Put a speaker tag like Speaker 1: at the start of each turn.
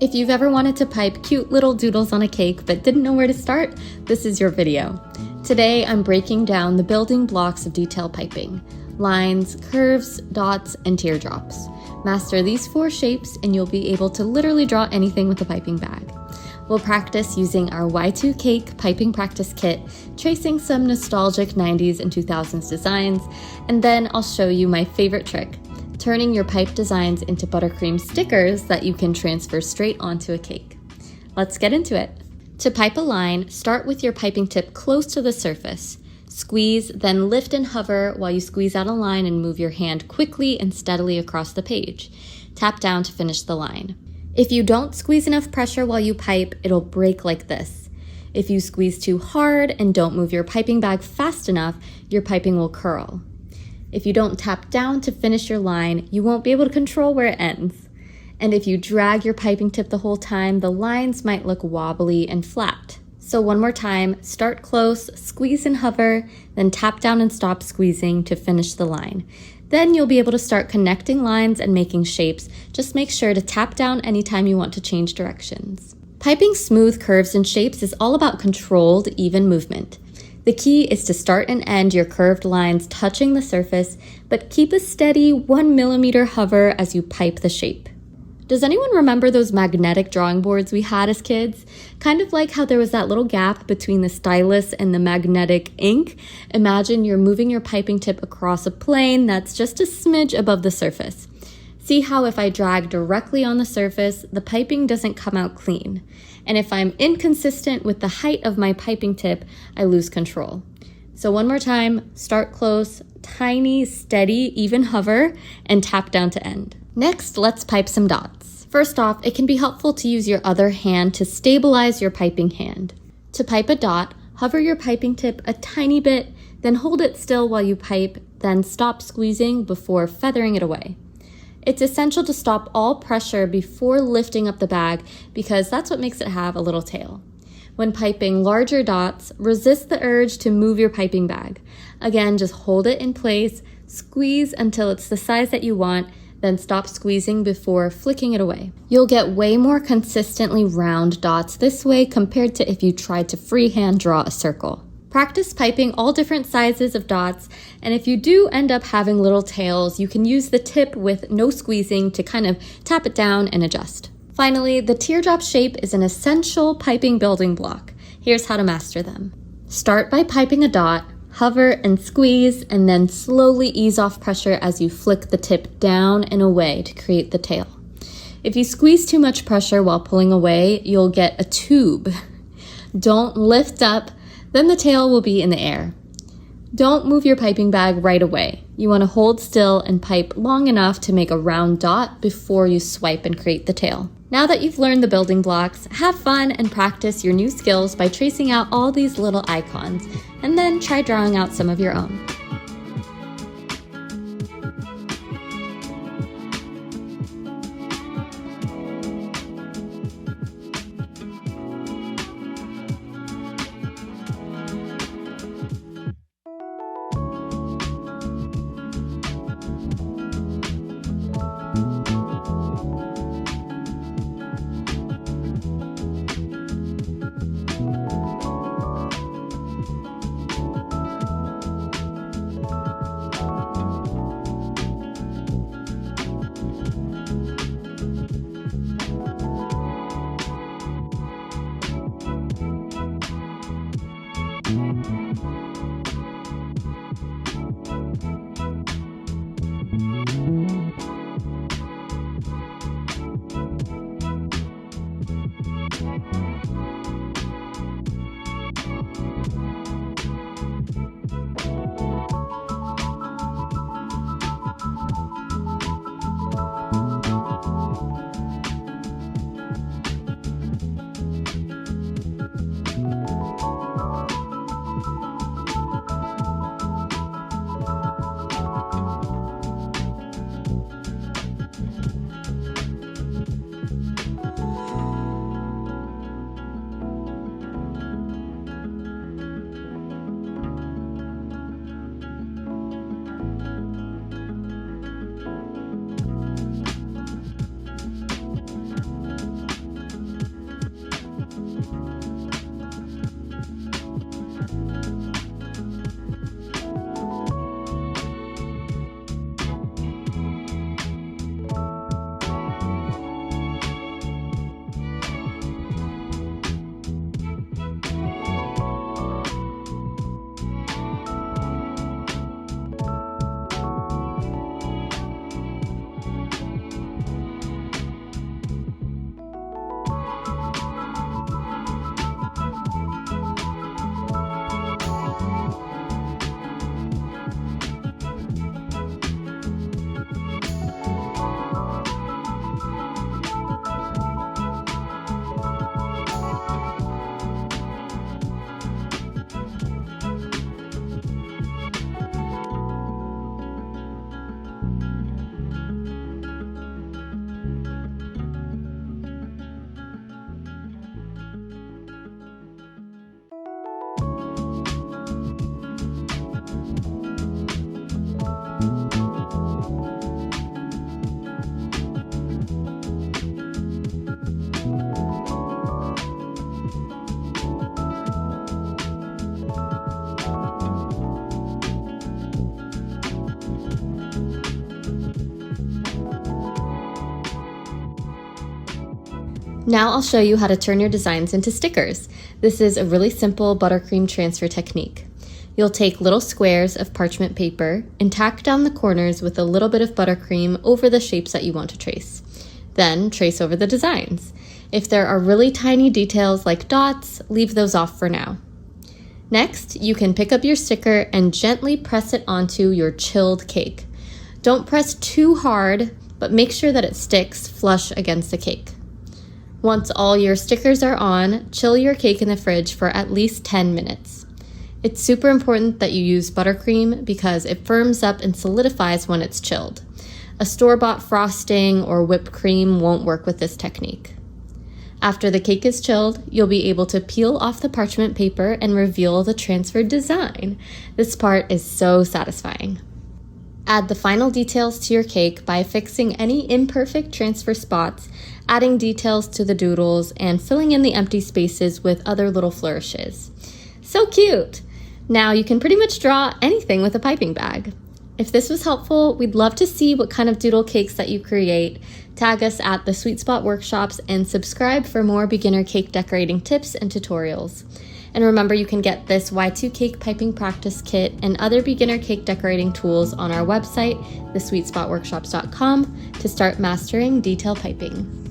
Speaker 1: If you've ever wanted to pipe cute little doodles on a cake but didn't know where to start, this is your video. Today I'm breaking down the building blocks of detail piping: lines, curves, dots, and teardrops. Master these 4 shapes and you'll be able to literally draw anything with a piping bag. We'll practice using our Y2Kake Piping Practice Kit, tracing some nostalgic 90s and 2000s designs, and then I'll show you my favorite trick: turning your pipe designs into buttercream stickers that you can transfer straight onto a cake. Let's get into it. To pipe a line, start with your piping tip close to the surface. Squeeze, then lift and hover while you squeeze out a line and move your hand quickly and steadily across the page. Tap down to finish the line. If you don't squeeze enough pressure while you pipe, it'll break like this. If you squeeze too hard and don't move your piping bag fast enough, your piping will curl. If you don't tap down to finish your line, you won't be able to control where it ends. And if you drag your piping tip the whole time, the lines might look wobbly and flat. So one more time, start close, squeeze and hover, then tap down and stop squeezing to finish the line. Then you'll be able to start connecting lines and making shapes. Just make sure to tap down anytime you want to change directions. Piping smooth curves and shapes is all about controlled, even movement. The key is to start and end your curved lines touching the surface, but keep a steady 1 millimeter hover as you pipe the shape. Does anyone remember those magnetic drawing boards we had as kids? Kind of like how there was that little gap between the stylus and the magnetic ink. Imagine you're moving your piping tip across a plane that's just a smidge above the surface. See how if I drag directly on the surface, the piping doesn't come out clean. And if I'm inconsistent with the height of my piping tip, I lose control. So one more time, start close, tiny, steady, even hover, and tap down to end. Next, let's pipe some dots. First off, it can be helpful to use your other hand to stabilize your piping hand. To pipe a dot, hover your piping tip a tiny bit, then hold it still while you pipe, then stop squeezing before feathering it away. It's essential to stop all pressure before lifting up the bag because that's what makes it have a little tail. When piping larger dots, resist the urge to move your piping bag. Again, just hold it in place, squeeze until it's the size that you want, then stop squeezing before flicking it away. You'll get way more consistently round dots this way compared to if you tried to freehand draw a circle. Practice piping all different sizes of dots, and if you do end up having little tails, you can use the tip with no squeezing to kind of tap it down and adjust. Finally, the teardrop shape is an essential piping building block. Here's how to master them. Start by piping a dot, hover and squeeze, and then slowly ease off pressure as you flick the tip down and away to create the tail. If you squeeze too much pressure while pulling away, you'll get a tube. Don't lift up, then the tail will be in the air. Don't move your piping bag right away. You want to hold still and pipe long enough to make a round dot before you swipe and create the tail. Now that you've learned the building blocks, have fun and practice your new skills by tracing out all these little icons, and then try drawing out some of your own. Now I'll show you how to turn your designs into stickers. This is a really simple buttercream transfer technique. You'll take little squares of parchment paper and tack down the corners with a little bit of buttercream over the shapes that you want to trace. Then trace over the designs. If there are really tiny details like dots, leave those off for now. Next, you can pick up your sticker and gently press it onto your chilled cake. Don't press too hard, but make sure that it sticks flush against the cake. Once all your stickers are on, chill your cake in the fridge for at least 10 minutes. It's super important that you use buttercream because it firms up and solidifies when it's chilled. A store-bought frosting or whipped cream won't work with this technique. After the cake is chilled, you'll be able to peel off the parchment paper and reveal the transferred design. This part is so satisfying. Add the final details to your cake by fixing any imperfect transfer spots, adding details to the doodles, and filling in the empty spaces with other little flourishes. So cute! Now you can pretty much draw anything with a piping bag. If this was helpful, we'd love to see what kind of doodle cakes that you create. Tag us at the Sweet Spot Workshops and subscribe for more beginner cake decorating tips and tutorials. And remember, you can get this Y2Kake Piping Practice Kit and other beginner cake decorating tools on our website, thesweetspotworkshops.com, to start mastering detail piping.